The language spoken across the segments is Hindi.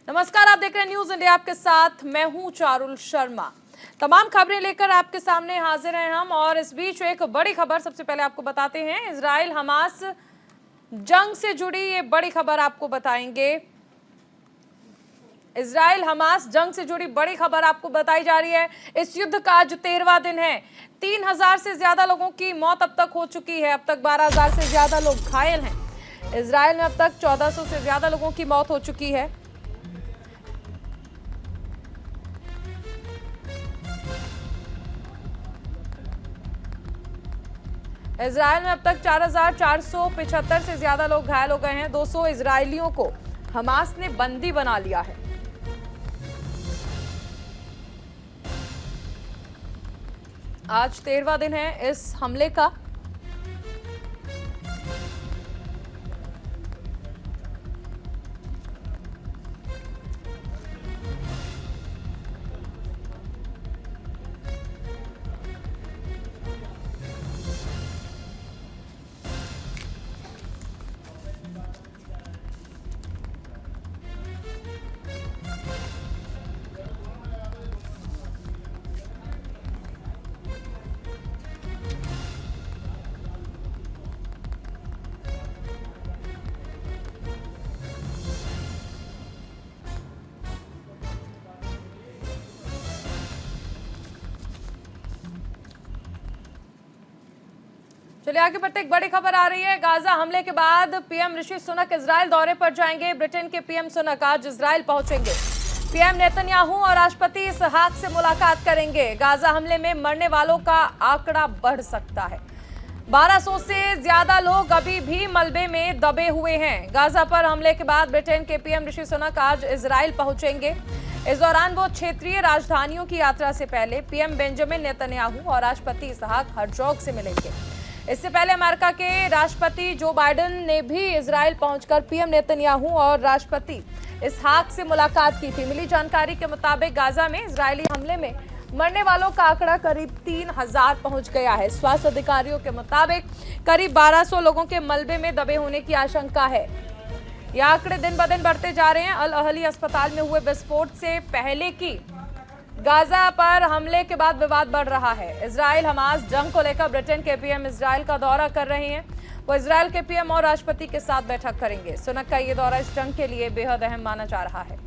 नमस्कार, आप देख रहे हैं न्यूज इंडिया। आपके साथ मैं हूं चारुल शर्मा। तमाम खबरें लेकर आपके सामने हाजिर हैं हम, और इस बीच एक बड़ी खबर सबसे पहले आपको बताते हैं। इजराइल हमास जंग से जुड़ी ये बड़ी खबर आपको बताएंगे। इजराइल हमास जंग से जुड़ी बड़ी खबर आपको बताई जा रही है। इस युद्ध का आज 13वां दिन है। 3000 से ज्यादा लोगों की मौत अब तक हो चुकी है। अब तक 12000 से ज्यादा लोग घायल हैं। इजराइल में अब तक 1400 से ज्यादा लोगों की मौत हो चुकी है। इजराइल में अब तक 4475 से ज्यादा लोग घायल हो गए हैं। 200 इजरायलियों को हमास ने बंदी बना लिया है। आज 13वां दिन है इस हमले का। चलिए आगे बढ़ते। एक बड़ी खबर आ रही है। गाजा हमले के बाद पीएम ऋषि सुनक इजराइल दौरे पर जाएंगे। ब्रिटेन के पीएम सुनक आज इजराइल पहुंचेंगे। पीएम नेतन्याहू और राष्ट्रपति इसहाक से मुलाकात करेंगे। गाजा हमले में मरने वालों का आंकड़ा बढ़ सकता है। 1200 से ज्यादा लोग अभी भी मलबे में दबे हुए हैं। गाजा पर हमले के बाद ब्रिटेन के पीएम ऋषि सुनक आज इजराइल पहुंचेंगे। इस दौरान वो क्षेत्रीय राजधानियों की यात्रा से पहले पीएम बेंजामिन नेतन्याहू और राष्ट्रपति इसहाक हर्जोग से मिलेंगे। इससे पहले अमेरिका के राष्ट्रपति जो बाइडेन ने भी इजराइल पहुंचकर पीएम नेतन्याहू और राष्ट्रपति इसहाक से मुलाकात की थी। मिली जानकारी के मुताबिक गाजा में इजरायली हमले में मरने वालों का आंकड़ा करीब 3000 पहुंच गया है। स्वास्थ्य अधिकारियों के मुताबिक करीब 1200 लोगों के मलबे में दबे होने की आशंका है। ये आंकड़े दिन ब दिन बढ़ते जा रहे हैं। अल अहली अस्पताल में हुए विस्फोट से पहले की गाजा पर हमले के बाद विवाद बढ़ रहा है। इजराइल हमास जंग को लेकर ब्रिटेन के पीएम इजराइल का दौरा कर रहे हैं। वो इजराइल के पीएम और राष्ट्रपति के साथ बैठक करेंगे। सुनक का ये दौरा इस जंग के लिए बेहद अहम माना जा रहा है।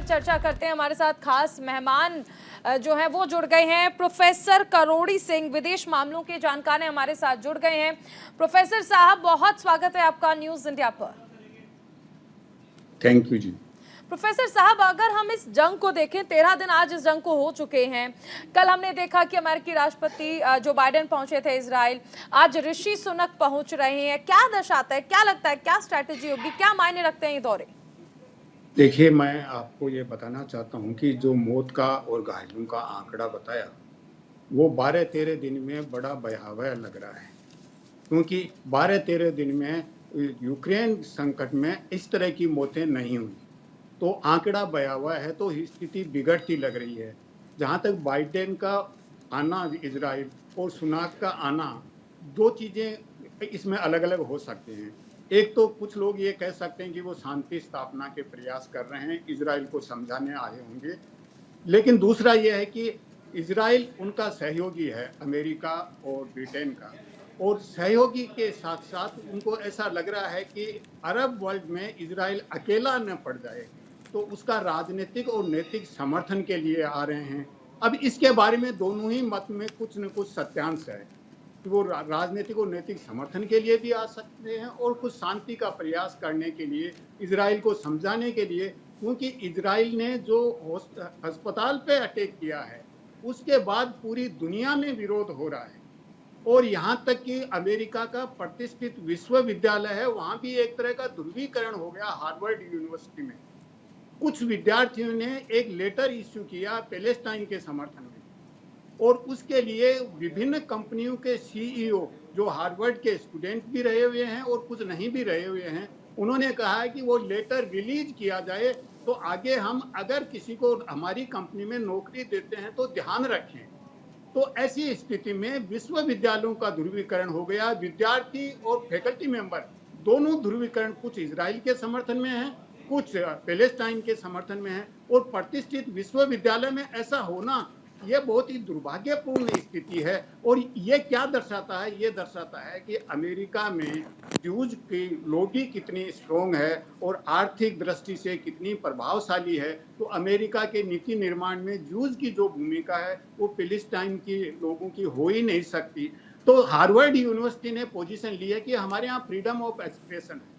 चर्चा करते हैं। हमारे साथ खास मेहमान जो हैं वो जुड़ गए हैं। प्रोफेसर करोड़ी सिंह विदेश मामलों के जानकार हैं, हमारे साथ जुड़ गए हैं। प्रोफेसर साहब, बहुत स्वागत है आपका न्यूज इंडिया पर। Thank you ji. प्रोफेसर साहब, अगर हम इस जंग को देखें, 13 दिन आज इस जंग को हो चुके हैं। कल हमने देखा कि अमेरिकी राष्ट्रपति जो बाइडेन पहुंचे थे इजराइल, आज ऋषि सुनक पहुंच रहे हैं। क्या दर्शाता है, क्या लगता है, क्या स्ट्रैटेजी होगी, क्या मायने रखते हैं ये दौरे? देखिए, मैं आपको ये बताना चाहता हूँ कि जो मौत का और घायलों का आंकड़ा बताया, वो 12-13 दिन में बड़ा भयावह लग रहा है, क्योंकि 12-13 दिन में यूक्रेन संकट में इस तरह की मौतें नहीं हुई। तो आंकड़ा भयावह है, तो स्थिति बिगड़ती लग रही है। जहाँ तक बाइडेन का आना इजराइल और सुनाक का आना, दो चीजें इसमें अलग अलग हो सकते हैं। एक तो कुछ लोग ये कह सकते हैं कि वो शांति स्थापना के प्रयास कर रहे हैं, इजराइल को समझाने आए होंगे। लेकिन दूसरा ये है कि इजराइल उनका सहयोगी है, अमेरिका और ब्रिटेन का, और सहयोगी के साथ साथ उनको ऐसा लग रहा है कि अरब वर्ल्ड में इजराइल अकेला न पड़ जाए, तो उसका राजनीतिक और नैतिक समर्थन के लिए आ रहे हैं। अब इसके बारे में दोनों ही मत में कुछ न कुछ सत्यांश है कि वो राजनीतिक और नैतिक समर्थन के लिए भी आ सकते हैं और कुछ शांति का प्रयास करने के लिए, इजराइल को समझाने के लिए, क्योंकि इजराइल ने जो अस्पताल पे अटैक किया है उसके बाद पूरी दुनिया में विरोध हो रहा है, और यहाँ तक कि अमेरिका का प्रतिष्ठित विश्वविद्यालय है वहां भी एक तरह का ध्रुवीकरण हो गया। हार्वर्ड यूनिवर्सिटी में कुछ विद्यार्थियों ने एक लेटर इश्यू किया पैलेस्टाइन के समर्थन में, और उसके लिए विभिन्न कंपनियों के सीईओ जो हार्वर्ड के स्टूडेंट भी रहे हुए हैं और कुछ नहीं भी रहे हुए हैं, उन्होंने कहा है कि वो लेटर रिलीज किया जाए तो आगे हम अगर किसी को हमारी कंपनी में नौकरी देते हैं तो ध्यान रखें। तो ऐसी स्थिति में विश्वविद्यालयों का ध्रुवीकरण हो गया। विद्यार्थी और फैकल्टी मेंबर दोनों ध्रुवीकरण कुछ इजराइल के समर्थन में है, कुछ पैलेस्टाइन के समर्थन में है, और प्रतिष्ठित विश्वविद्यालय में ऐसा होना यह बहुत ही दुर्भाग्यपूर्ण स्थिति है। और ये क्या दर्शाता है? ये दर्शाता है कि अमेरिका में ज्यूज की लॉबी कितनी स्ट्रोंग है और आर्थिक दृष्टि से कितनी प्रभावशाली है। तो अमेरिका के नीति निर्माण में ज्यूज की जो भूमिका है वो पैलेस्टाइन के लोगों की हो ही नहीं सकती। तो हार्वर्ड यूनिवर्सिटी ने पोजीशन ली है कि हमारे यहाँ फ्रीडम ऑफ एक्सप्रेशन है,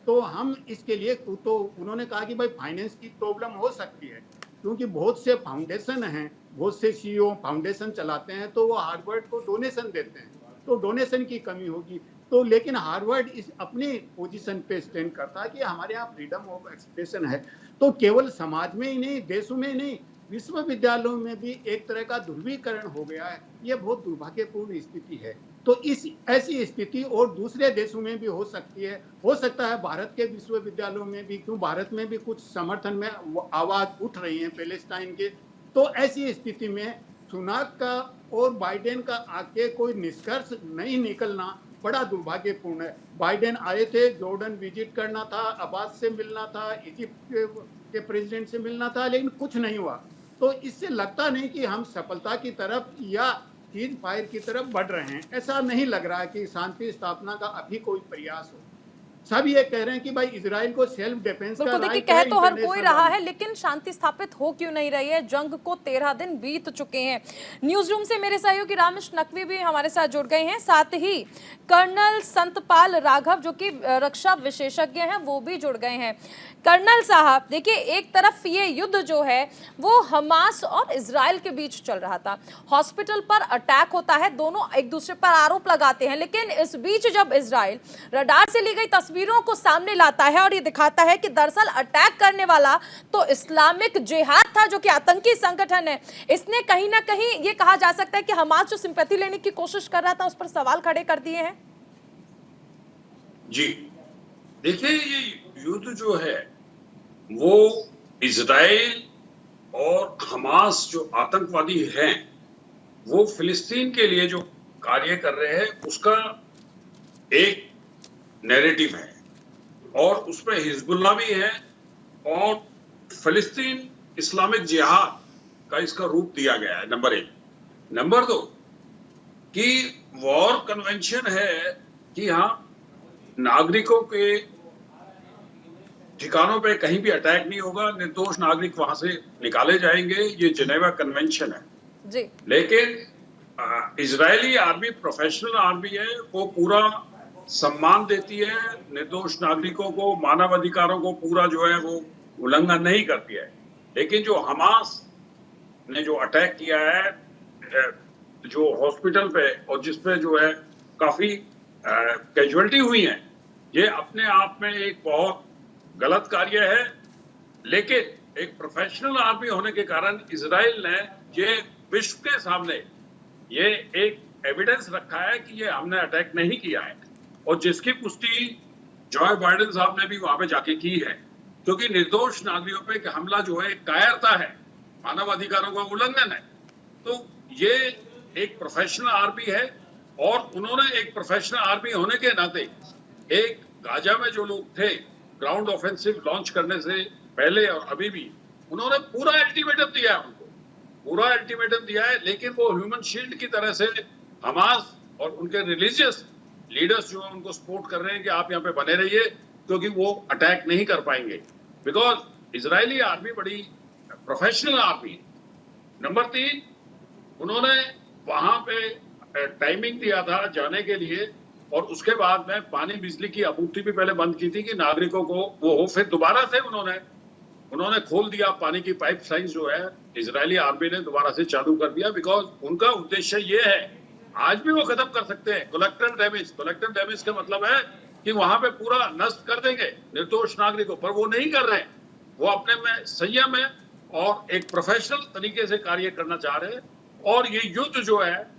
तो हम इसके लिए, तो उन्होंने कहा कि भाई फाइनेंस की प्रॉब्लम हो सकती है क्योंकि बहुत से फाउंडेशन हैं, बहुत से सीईओ फाउंडेशन चलाते हैं, तो वो हार्वर्ड को डोनेशन देते हैं, तो डोनेशन की कमी होगी। तो लेकिन हार्वर्ड इस अपनी पोजीशन पे स्टैंड करता है कि हमारे यहाँ फ्रीडम ऑफ एक्सप्रेशन है। तो केवल समाज में ही नहीं, देशों में ही नहीं, विश्वविद्यालयों में भी एक तरह का ध्रुवीकरण हो गया है। ये बहुत दुर्भाग्यपूर्ण स्थिति है। तो इस ऐसी स्थिति और दूसरे देशों में भी हो सकती है, हो सकता है भारत के विश्वविद्यालयों में भी, क्यों भारत में भी कुछ समर्थन में आवाज उठ रही है पैलेस्टाइन के। तो ऐसी स्थिति में सुनाक का और बाइडेन का आके कोई निष्कर्ष नहीं निकलना बड़ा दुर्भाग्यपूर्ण है। बाइडेन आए थे, जॉर्डन विजिट करना था, अब्बास से मिलना था, इजिप्ट के प्रेसिडेंट से मिलना था, लेकिन कुछ नहीं हुआ। तो इससे लगता नहीं कि हम सफलता की तरफ या सीज फायर की तरफ बढ़ रहे हैं। ऐसा नहीं लग रहा है कि शांति स्थापना का अभी कोई प्रयास हो। सब ये कह रहे हैं कि भाई इजराइल को सेल्फ डिफेंस का देखिए, कह तो हर कोई रहा है, लेकिन शांति स्थापित हो क्यों नहीं रही है? जंग को 13 दिन बीत चुके हैं। न्यूज रूम से मेरे सहयोगी रामेश नकवी भी हमारे साथ जुड़ गए हैं, साथ ही कर्नल संतपाल राघव जो कि रक्षा विशेषज्ञ हैं वो भी जुड़ गए हैं। कर्नल साहब, देखिए, एक तरफ ये युद्ध जो है वो हमास और इजराइल के बीच चल रहा था, हॉस्पिटल पर अटैक होता है, दोनों एक दूसरे पर आरोप लगाते हैं, लेकिन इस बीच जब इजराइल रडार से ली गई तस्वीरों को सामने लाता है और ये दिखाता है कि दरअसल अटैक करने वाला तो इस्लामिक जिहाद था जो कि आतंकी संगठन है, इसने कहीं ना कहीं ये कहा जा सकता है कि हमास जो सिंपैथी लेने की कोशिश कर रहा था उस पर सवाल खड़े कर दिए हैं। जी देखिए, ये युद्ध जो है वो इजराइल और हमास जो आतंकवादी हैं वो फिलिस्तीन के लिए जो कार्य कर रहे हैं उसका एक नैरेटिव है, और उसमें हिजबुल्लाह भी है और फिलिस्तीन इस्लामिक जिहाद का इसका रूप दिया गया है, नंबर 1। नंबर 2 कि वॉर कन्वेंशन है कि हाँ, नागरिकों के ठिकानों पे कहीं भी अटैक नहीं होगा, निर्दोष नागरिक वहां से निकाले जाएंगे, ये जिनेवा कन्वेंशन है जी। लेकिन इजरायली आर्मी प्रोफेशनल आर्मी है, वो पूरा सम्मान देती है निर्दोष नागरिकों को, मानव अधिकारों को पूरा जो है वो उल्लंघन नहीं करती है। लेकिन जो हमास ने जो अटैक किया है जो हॉस्पिटल पे और जिसपे जो है काफी कैजुअलिटी हुई है, ये अपने आप में एक बहुत गलत कार्य है। लेकिन एक प्रोफेशनल आर्मी होने के कारण इजराइल ने ये विश्व के सामने ये एक एविडेंस रखा है कि ये हमने अटैक नहीं किया है, और जिसकी पुष्टि जॉय बाइडेन साहब ने भी वहां पे जाके की है, क्योंकि निर्दोष नागरिकों पे हमला जो है कायरता है, मानव अधिकारों का उल्लंघन है। तो ये एक प्रोफेशनल आर्मी है और उन्होंने एक प्रोफेशनल आर्मी होने के नाते एक गाजा में जो लोग थे ग्राउंड ऑफेंसिव लॉन्च करने से पहले और अभी भी उन्होंने पूरा अल्टीमेटम दिया है, उनको पूरा अल्टीमेटम दिया है, लेकिन वो ह्यूमन शील्ड की तरह से हमास और उनके रिलीजियस लीडर्स जो है उनको सपोर्ट कर रहे हैं कि आप यहाँ पे बने रहिए, क्योंकि वो अटैक नहीं कर पाएंगे, बिकॉज इजरायली आर्मी बड़ी प्रोफेशनल आर्मी है। नंबर 3, उन्होंने वहां पे टाइमिंग दिया था जाने के लिए और उसके बाद में पानी बिजली की आपूर्ति भी पहले बंद की थी कि नागरिकों को वो हो, फिर दोबारा से उन्होंने खोल दिया पानी की पाइप लाइन जो है इजरायली आर्मी ने दोबारा से चालू कर दिया, बिकॉज उनका उद्देश्य ये है, आज भी वो खत्म कर सकते हैं कोलेक्टर डैमेज। कोलेक्टर डैमेज का मतलब है कि वहां पे पूरा नष्ट कर देंगे निर्दोष नागरिकों पर, वो नहीं कर रहे हैं। वो अपने में संयम है और एक प्रोफेशनल तरीके से कार्य करना चाह रहे हैं। और ये युद्ध जो है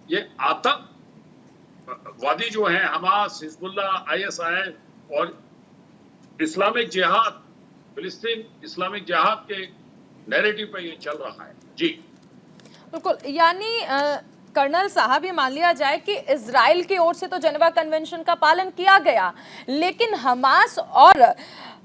ये आतंकवादी जो है हमास, हिजबुल्ला, ISI और इस्लामिक जिहाद, फिलिस्तीन इस्लामिक जिहाद के नैरेटिव पे ये चल रहा है। जी बिल्कुल, यानी कर्नल साहब, ये मान लिया जाए कि इजराइल की ओर से तो जेनेवा कन्वेंशन का पालन किया गया, लेकिन हमास और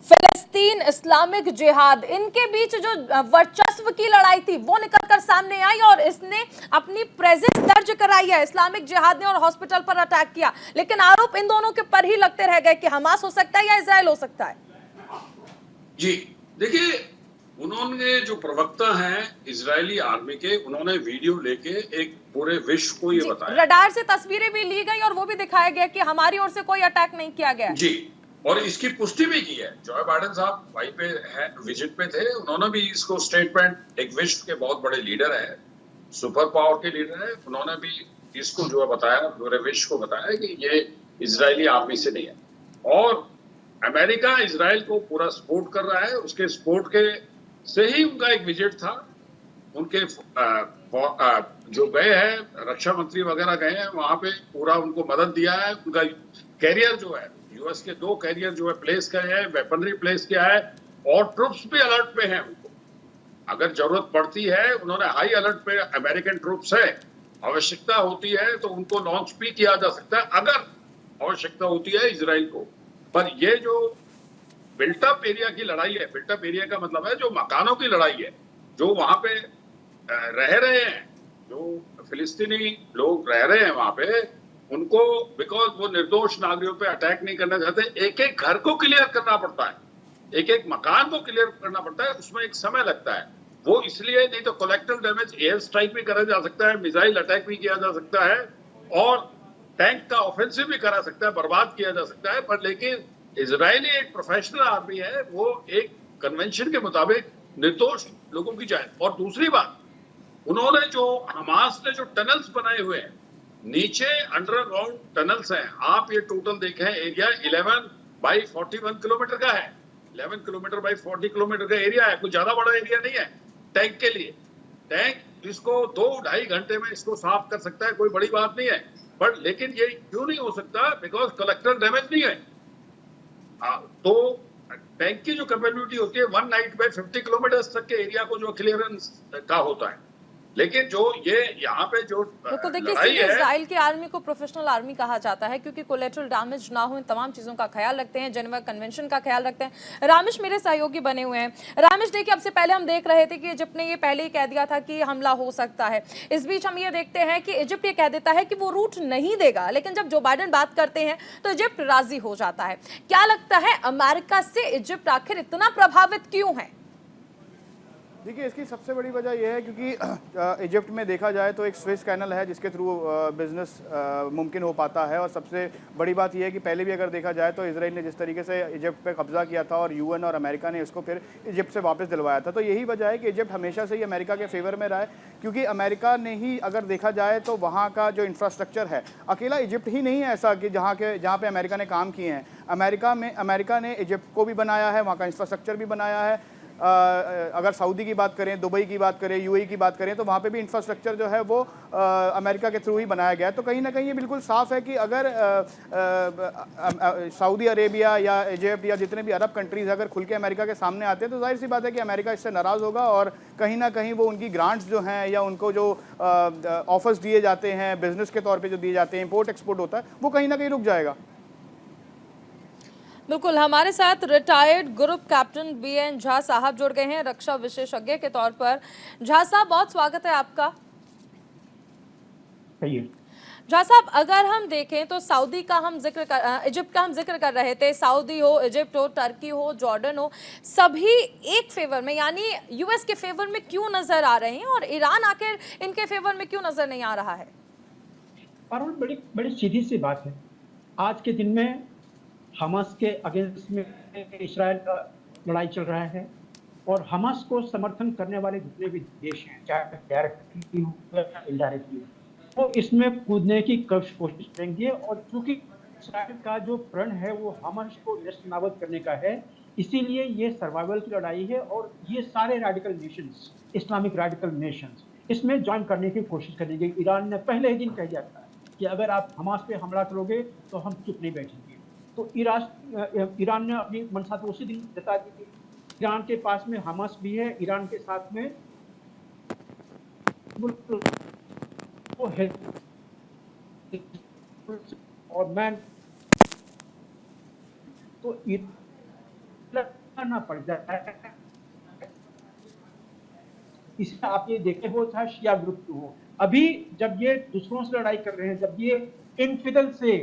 फिलिस्तीन इस्लामिक जिहाद इनके बीच जो वर्चस्व की लड़ाई थी वो निकलकर सामने आई और इसने अपनी प्रेजेंस दर्ज कराई है। इस्लामिक जिहाद ने और हॉस्पिटल पर अटैक किया, लेकिन आरोप इन दोनों के पर ही लगते रह गए कि हमास हो सकता है या इजराइल हो सकता है। जी देखिए, उन्होंने जो प्रवक्ता हैं इजरायली आर्मी के, उन्होंने वीडियो लेके एक पूरे विश्व को ये बताया, रडार से तस्वीरें भी ली गई और वो भी दिखाया गया कि हमारी ओर से कोई अटैक नहीं किया गया। जी, और इसकी पुष्टि भी की है। जो बाइडेन साहब वहीं पे है, विजिट पे थे, उन्होंने भी इसको स्टेटमेंट, एक विश्व के बहुत बड़े लीडर है, सुपर पावर के लीडर है, उन्होंने भी इसको जो है बताया, पूरे विश्व को बताया कि ये इजरायली आर्मी से नहीं है। और अमेरिका इजराइल को पूरा सपोर्ट कर रहा है, उसके सपोर्ट के से ही उनका एक विजिट था। उनके जो गए हैं रक्षा मंत्री वगैरह गए हैं वहां पे, पूरा उनको मदद दिया है। उनका कैरियर जो है, यूएस के 2 कैरियर जो है प्लेस किए हैं, वेपनरी प्लेस किया है और ट्रुप्स भी अलर्ट पे हैं। उनको अगर जरूरत पड़ती है, उन्होंने हाई अलर्ट पे अमेरिकन ट्रुप्स है, आवश्यकता होती है तो उनको लॉन्च भी किया जा सकता है अगर आवश्यकता होती है इजराइल को। पर ये जो बिल्टअप एरिया की लड़ाई है, बिल्टअप एरिया का मतलब है जो मकानों की लड़ाई है, जो वहां पे रह रहे हैं, जो फिलिस्तीनी लोग रह रहे हैं वहां पे, उनको बिकॉज वो निर्दोष नागरिकों पे अटैक नहीं करना चाहते, एक एक घर को क्लियर करना पड़ता है, एक एक मकान को क्लियर करना पड़ता है, उसमें एक समय लगता है। वो इसलिए नहीं तो कोलेक्टिव डैमेज, एयर स्ट्राइक भी करा जा सकता है, मिसाइल अटैक भी किया जा सकता है और टैंक का ऑफेंसिव भी करा सकता है, बर्बाद किया जा सकता है। पर लेकिन इजरायली एक प्रोफेशनल आर्मी है, वो एक कन्वेंशन के मुताबिक निर्दोष लोगों की जाए। और दूसरी बात, उन्होंने जो हमास ने जो टनल्स बनाए हुए हैं, नीचे अंडरग्राउंड टनल्स हैं, आप ये टोटल देखें एरिया 11 बाई 41 किलोमीटर का है, 11 किलोमीटर बाई 40 किलोमीटर का एरिया है, कोई ज्यादा बड़ा एरिया नहीं है टैंक के लिए। टैंक इसको 2-2.5 घंटे में इसको साफ कर सकता है, कोई बड़ी बात नहीं है। बट लेकिन ये क्यों नहीं हो सकता? बिकॉज कलेक्टर डैमेज नहीं है। तो टैंक की जो कैपेबिलिटी होती है 1 नाइट में 50 किलोमीटर तक के एरिया को जो क्लियरेंस का होता है, लेकिन जो ये यहाँ पे जो तो देखिए, इसलिए इजराइल की आर्मी को प्रोफेशनल आर्मी कहा जाता है क्योंकि कोलेटरल डैमेज ना हो, इन तमाम चीजों का ख्याल रखते हैं, जेनेवा कन्वेंशन का ख्याल रखते हैं। रामेश मेरे सहयोगी बने हुए हैं। रामेश देखिए, अब से पहले हम देख रहे थे कि इजिप्ट ने ये पहले ही कह दिया था कि हमला हो सकता है। इस बीच हम ये देखते हैं कि इजिप्ट ये कह देता है कि वो रूट नहीं देगा, लेकिन जब जो बाइडेन बात करते हैं तो इजिप्ट राजी हो जाता है। क्या लगता है, अमेरिका से इजिप्ट आखिर इतना प्रभावित क्यों है? देखिए, इसकी सबसे बड़ी वजह यह है क्योंकि इजिप्ट में देखा जाए तो एक स्विस कैनल है जिसके थ्रू बिजनेस मुमकिन हो पाता है। और सबसे बड़ी बात यह है कि पहले भी अगर देखा जाए तो इजराइल ने जिस तरीके से इजिप्ट पे कब्जा किया था और यूएन और अमेरिका ने इसको फिर इजिप्ट से वापस दिलवाया था, तो यही वजह है कि इजिप्ट हमेशा से ही अमेरिका के फेवर में रहा है। क्योंकि अमेरिका ने ही अगर देखा जाए तो वहाँ का जो इंफ्रास्ट्रक्चर है, अकेला इजिप्ट ही नहीं है ऐसा कि जहाँ पे अमेरिका ने काम किए हैं। अमेरिका ने इजिप्ट को भी बनाया है, वहाँ का इंफ्रास्ट्रक्चर भी बनाया है। अगर सऊदी की बात करें, दुबई की बात करें, यूएई की बात करें, तो वहाँ पे भी इंफ्रास्ट्रक्चर जो है वो अमेरिका के थ्रू ही बनाया गया है। तो कहीं ना कहीं ये बिल्कुल साफ है कि अगर सऊदी अरेबिया या इजिप्ट या जितने भी अरब कंट्रीज़ अगर खुल के अमेरिका के सामने आते हैं तो जाहिर सी बात है कि अमेरिका इससे नाराज़ होगा और कहीं ना कहीं वो उनकी ग्रांट्स जो हैं या उनको जो ऑफर्स दिए जाते हैं बिजनेस के तौर पे जो दिए जाते हैं, इंपोर्ट एक्सपोर्ट होता है, वो कहीं ना कहीं रुक जाएगा। बिल्कुल, हमारे साथ retired group captain BN Jha साहब जुड़ गए हैं रक्षा विशेषज्ञ के तौर पर। झा साहब, बहुत स्वागत है आपका। झा साहब, अगर हम देखें तो सऊदी का हम इजिप्ट का हम जिक्र कर रहे थे। सऊदी हो, इजिप्ट हो, टर्की हो, जॉर्डन हो, सभी एक फेवर में यानी यूएस के फेवर में क्यों नजर आ रहे हैं और ईरान आखिर इनके फेवर में क्यों नजर नहीं आ रहा है? और बड़ी बड़ी सीधी सी बात है, आज के दिन में हमास के अगेंस्ट में इस्राएल का लड़ाई चल रहा है और हमास को समर्थन करने वाले जितने भी देश हैं, चाहे डायरेक्टली हो या इनडायरेक्टली, वो इसमें कूदने की कोशिश करेंगे। और चूंकि इस्राएल का जो प्रण है वो हमास को नेस्तनाबूद करने का है, इसीलिए ये सर्वाइवल की लड़ाई है और ये सारे radical Nations, Islamic radical Nations इसमें ज्वाइन करने की कोशिश करेंगे। ईरान ने पहले ही दिन कह दिया था कि अगर आप हमास पे हमला करोगे तो हम चुप नहीं बैठेंगे। तो ईरान ने अपनी मंशा तो उसी दिन जता दी थी। ईरान के पास में हमास भी है, ईरान के साथ में वो है और मैं तो ना पड़ जाता है। इसमें आप ये देखते हो चाहे शिया ग्रुप हो, अभी जब ये दूसरों से लड़ाई कर रहे हैं, जब ये इनफिदल से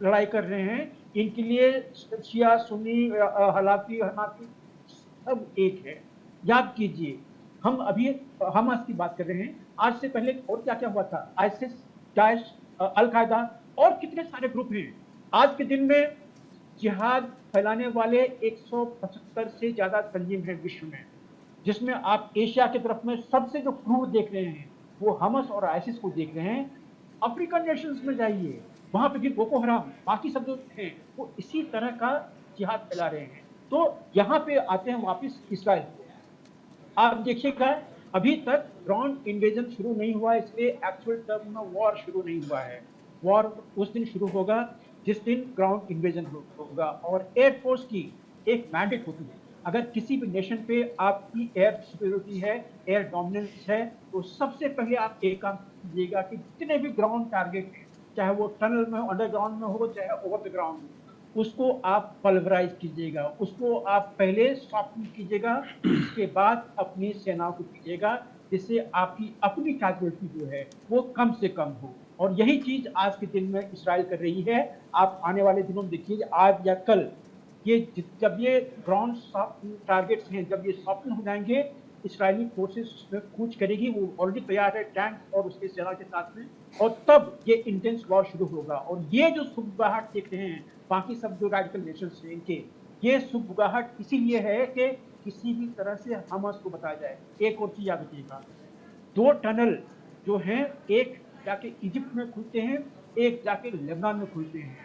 लड़ाई कर रहे हैं, इनके लिए शिया सुन्नी हलाफी हनाफी सब एक है। याद कीजिए, हम अभी हमास की बात कर रहे हैं, आज से पहले और क्या क्या हुआ था, आईसिस, दाइश, अल-कायदा और कितने सारे ग्रुप हैं। आज के दिन में जिहाद फैलाने वाले 175 से ज्यादा तंजीम है विश्व में, जिसमें आप एशिया की तरफ में सबसे जो क्रूर देख रहे हैं वो हमास और आईसिस को देख रहे हैं। अफ्रीकन नेशंस में जाइए, वहां पे भी बोको हराम, बाकी सब जो हैं वो इसी तरह का जिहाद फैला रहे हैं। तो यहाँ पे आते हैं वापस इसराइल को। आप देखिएगा, अभी तक ग्राउंड इन्वेजन शुरू नहीं हुआ, इसलिए एक्चुअल टर्म में वॉर शुरू नहीं हुआ है। वॉर उस दिन शुरू होगा जिस दिन ग्राउंड इन्वेजन होगा। और एयरफोर्स की एक मैंडेट होती है, अगर किसी भी नेशन पे आपकी एयर सिक्योरिटी है, एयर डोमिनेंस है, तो सबसे पहले आप एक काम कीजिएगा कि जितने भी ग्राउंड टारगेट हैं, चाहे वो टनल में, अंडरग्राउंड में हो, चाहे ओवर द ग्राउंड में, उसको आप पल्वराइज कीजिएगा, उसको आप पहले सॉफ्टन कीजिएगा, उसके बाद अपनी सेनाओं को कीजिएगा, जिससे आपकी अपनी कैजुअलिटी जो है वो कम से कम हो। और यही चीज आज के दिन में इसराइल कर रही है। आप आने वाले दिनों में देखिए, आज या कल ये जब ये ग्राउंड टारगेट्स हैं, जब ये सॉफ्टन हो जाएंगे, इसराइली फोर्सेस में कूच करेगी, वो ऑलरेडी तैयार है टैंक और उसके सेना के साथ में, और तब ये इंटेंस वॉर शुरू होगा। और ये जो सुबगाहट देख रहे हैं बाकी सब जो रेडिकल नेशंस हैं इनके, ये सुबगाहट इसीलिए है कि किसी भी तरह से हमास को बताया जाए। एक और चीज याद रखिएगा, 2 टनल जो हैं, एक जाके इजिप्ट में खुलते हैं, एक जाके लेबनान में खुलते हैं।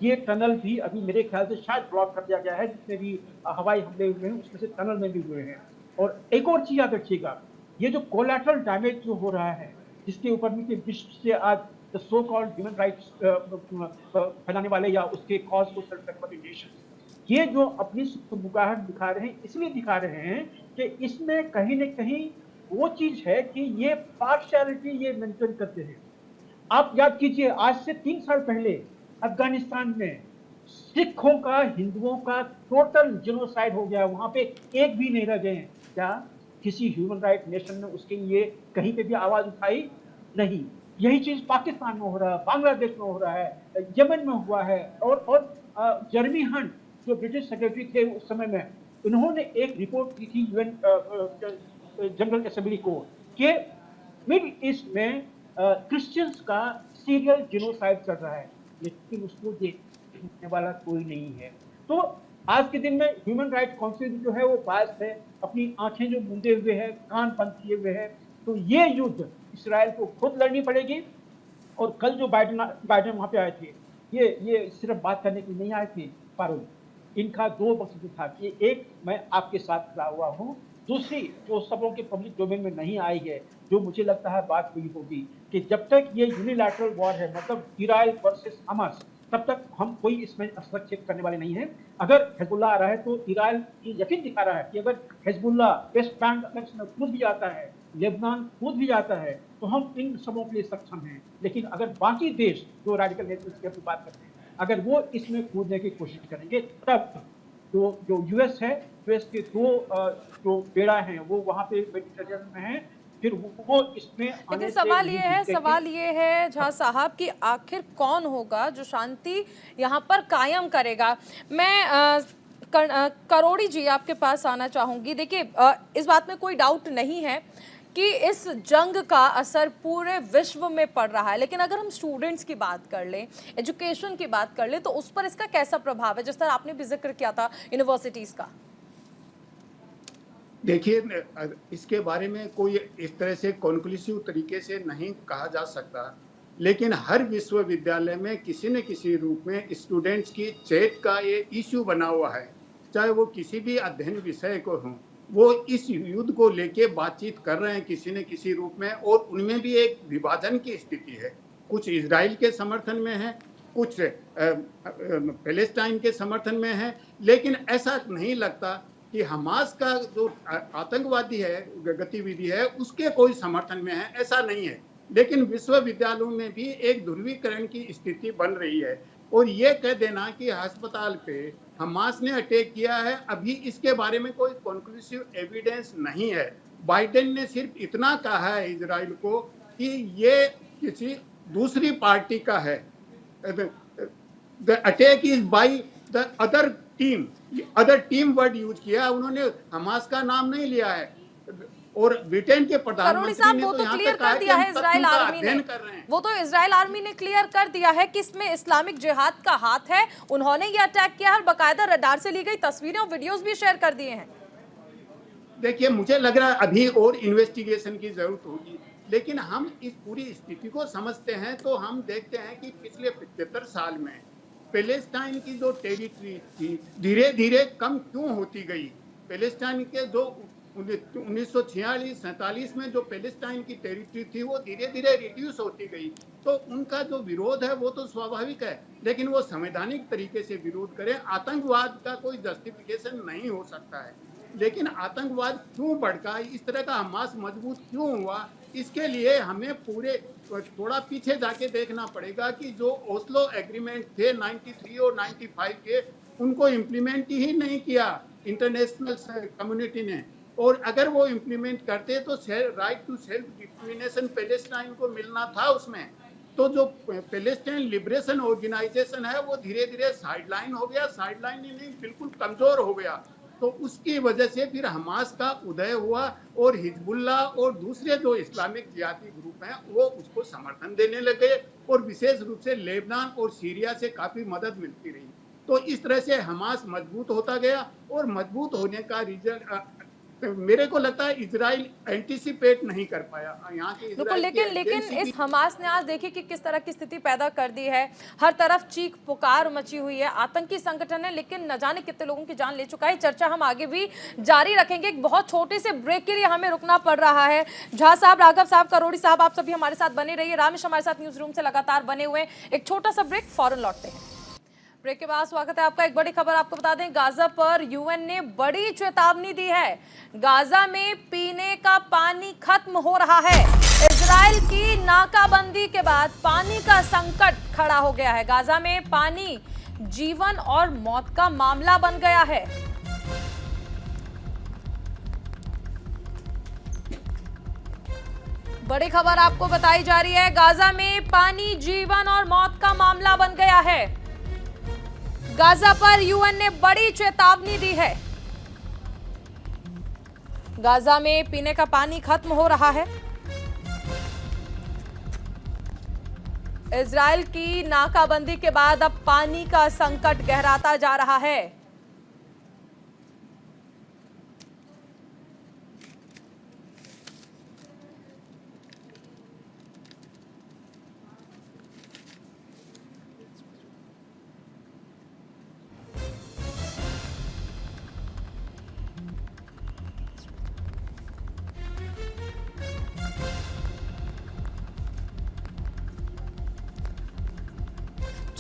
ये टनल भी अभी मेरे ख्याल से शायद ब्लॉक कर दिया गया है, जितने भी हवाई हमले हुए हैं उसमें से टनल में भी हुए हैं। और एक और चीज याद रखिएगा, ये जो कोलैटरल डैमेज जो हो रहा है, जिसके ऊपर में विश्व से आज the so called human rights फैलाने वाले या उसके कॉज को नेशन, ये जो अपनी सुबगाहट दिखा रहे हैं, इसलिए दिखा रहे हैं कि इसमें कहीं न कहीं वो चीज है कि ये पार्शियलिटी ये मेंटेन करते हैं। आप याद कीजिए, आज से 3 साल पहले अफगानिस्तान में सिखों का, हिंदुओं का टोटल जेनोसाइड हो गया, वहां पे एक भी नहीं रह गए। क्या किसी ह्यूमन राइट नेशन ने उसके लिए कहीं पे भी आवाज उठाई? नहीं। यही चीज पाकिस्तान में हो रहा है, बांग्लादेश में हो रहा है, यमन में हुआ है। और जर्मी हंट जो ब्रिटिश सेक्रेटरी थे उस समय में, उन्होंने एक रिपोर्ट की थी यूएन जनरल असेंबली को कि मिडिल ईस्ट में क्रिश्चियंस का सीरियल जेनोसाइड चल रहा है, लेकिन उसको देखने वाला कोई नहीं है। तो आज के दिन में ह्यूमन राइट काउंसिल जो है वो बायस्ड है, अपनी आंखें जो मूंदे हुए है, कान बंद किए हुए है। तो ये युद्ध इसराइल को खुद लड़नी पड़ेगी। और कल जो बाइडेन वहां पे आए थे, ये सिर्फ बात करने के लिए नहीं आए थे पारुल, इनका दो मकसद था कि एक, मैं आपके साथ खड़ा हुआ हूँ, दूसरी जो सबों के पब्लिक डोमेन में नहीं आई है, जो मुझे लगता है बात हुई होगी कि जब तक ये यूनिलैटरल वॉर है, मतलब इजराइल वर्सेस हमास, तब तक हम कोई इसमें हस्तक्षेप करने वाले नहीं हैं। अगर हिजबुल्लाह आ रहा है तो इजराइल यकीन दिखा रहा है कि अगर हिजबुल्लाह वेस्ट बैंक में कूद भी जाता है, लेबनान कूद भी जाता है, तो हम इन सबों के लिए सक्षम हैं। लेकिन अगर बाकी देश जो रेडिकल नेशनलिस्ट की अपनी बात करते हैं, अगर वो इसमें कूदने की कोशिश करेंगे, तब तो जो यूएस है, यूएस के दो जो बेड़ा हैं वो वहां पे मेडिटेरेनियन में हैं, फिर वो इसमें आने लेकिन से नहीं सवाल ये है झा साहब कि आखिर कौन होगा जो शांति यहाँ पर कायम करेगा। मैं करोड़ी जी आपके पास आना चाहूंगी। देखिए, इस बात में कोई डाउट नहीं है कि इस जंग का असर पूरे विश्व में पड़ रहा है, लेकिन अगर हम स्टूडेंट्स की बात कर लें, एजुकेशन की बात कर लें, तो उस पर इसका कैसा प्रभाव है, जिस तरह आपने भी जिक्र किया था यूनिवर्सिटीज का? देखिए, इसके बारे में कोई इस तरह से कॉन्क्लूसिव तरीके से नहीं कहा जा सकता, लेकिन हर विश्वविद्यालय में किसी न किसी रूप में स्टूडेंट्स की चैट का ये इश्यू बना हुआ है। चाहे वो किसी भी अध्ययन विषय को हो, वो इस युद्ध को लेके बातचीत कर रहे हैं किसी न किसी रूप में, और उनमें भी एक विभाजन की स्थिति है। कुछ इजराइल के समर्थन में है, कुछ पैलेस्टाइन के समर्थन में है, लेकिन ऐसा नहीं लगता कि हमास का जो आतंकवादी है गतिविधि है उसके कोई समर्थन में है, ऐसा नहीं है। लेकिन विश्वविद्यालयों में भी एक ध्रुवीकरण की स्थिति बन रही है, और ये कह देना कि अस्पताल पे हमास ने अटैक किया है, अभी इसके बारे में कोई कंक्लूसिव एविडेंस नहीं है। बाइडेन ने सिर्फ इतना कहा है इजराइल को कि ये किसी दूसरी पार्टी का है, the attack is by the other team word use किया, उन्होंने हमास का नाम नहीं लिया है। और ब्रिटेन के प्रधानमंत्री ने वो तो तो यहाँ क्लियर तक कहा कर कि दिया हम है इजराइल तथ्यों का आर्मी ने, अध्ययन कर रहे हैं। वो तो इजराइल आर्मी ने क्लियर कर दिया है कि इसमें इस्लामिक जिहाद का हाथ है, उन्होंने ये अटैक किया है, बकायदा रडार से ली गई तस्वीरें और वीडियोस भी शेयर कर दिए हैं। देखिए, मुझे लग रहा है अभी और इन्वेस्टिगेशन की जरूरत होगी, लेकिन हम इस पूरी स्थिति को समझते हैं तो हम देखते हैं कि पिछले 75 साल में पैलेस्टाइन की जो टेरिटरी थी धीरे धीरे कम क्यों होती गई। पैलेस्टाइन के जो 1946-47 में जो पैलेस्टाइन की टेरिटरी थी वो धीरे धीरे रिड्यूस होती गई, तो उनका जो विरोध है वो तो स्वाभाविक है, लेकिन वो संवैधानिक तरीके से विरोध करें। आतंकवाद का कोई जस्टिफिकेशन नहीं हो सकता है, लेकिन आतंकवाद क्यों भड़का, इस तरह का हमास मजबूत क्यों हुआ, इसके लिए हमें पूरे थोड़ा पीछे जाके देखना पड़ेगा कि जो ओस्लो एग्रीमेंट थे 93 और 95 के, उनको इम्प्लीमेंट ही नहीं किया इंटरनेशनल कम्युनिटी ने। और अगर वो इम्प्लीमेंट करते तो right to self determination Palestine को मिलना था उसमें। तो जो पैलेस्टाइन लिबरेशन ऑर्गेनाइजेशन है वो धीरे धीरे साइडलाइन हो गया, साइडलाइन नहीं बिल्कुल कमजोर हो गया। तो उसकी वजह से फिर हमास का उदय हुआ, और हिजबुल्लाह और दूसरे जो इस्लामिक जिहादी ग्रुप हैं वो उसको समर्थन देने लगे, और विशेष रूप से लेबनान और सीरिया से काफी मदद मिलती रही। तो इस तरह से हमास मजबूत होता गया, और मजबूत होने का रीजन मेरे को लगता है इजराइल एंटीसिपेट नहीं कर पाया यहाँ के बिल्कुल। लेकिन इस हमास ने आज देखिए कि किस तरह की स्थिति पैदा कर दी है, हर तरफ चीख पुकार मची हुई है, आतंकी संगठन है, लेकिन न जाने कितने लोगों की जान ले चुका है। चर्चा हम आगे भी जारी रखेंगे, एक बहुत छोटे से ब्रेक के लिए हमें रुकना पड़ रहा है। झा साहब, राघव साहब, करोड़ी साहब, आप सभी हमारे साथ बने रहिए। रामेश हमारे साथ न्यूज रूम से लगातार बने हुए। एक छोटा सा ब्रेक, फौरन लौटते हैं। ब्रेक के बाद स्वागत है आपका। एक बड़ी खबर आपको बता दें, गाजा पर यूएन ने बड़ी चेतावनी दी है। गाजा में पीने का पानी खत्म हो रहा है। इजराइल की नाकाबंदी के बाद पानी का संकट खड़ा हो गया है। गाजा में पानी जीवन और मौत का मामला बन गया है। बड़ी खबर आपको बताई जा रही है, गाजा में पानी जीवन और मौत का मामला बन गया है। गाजा पर यूएन ने बड़ी चेतावनी दी है। गाजा में पीने का पानी खत्म हो रहा है। इजराइल की नाकाबंदी के बाद अब पानी का संकट गहराता जा रहा है।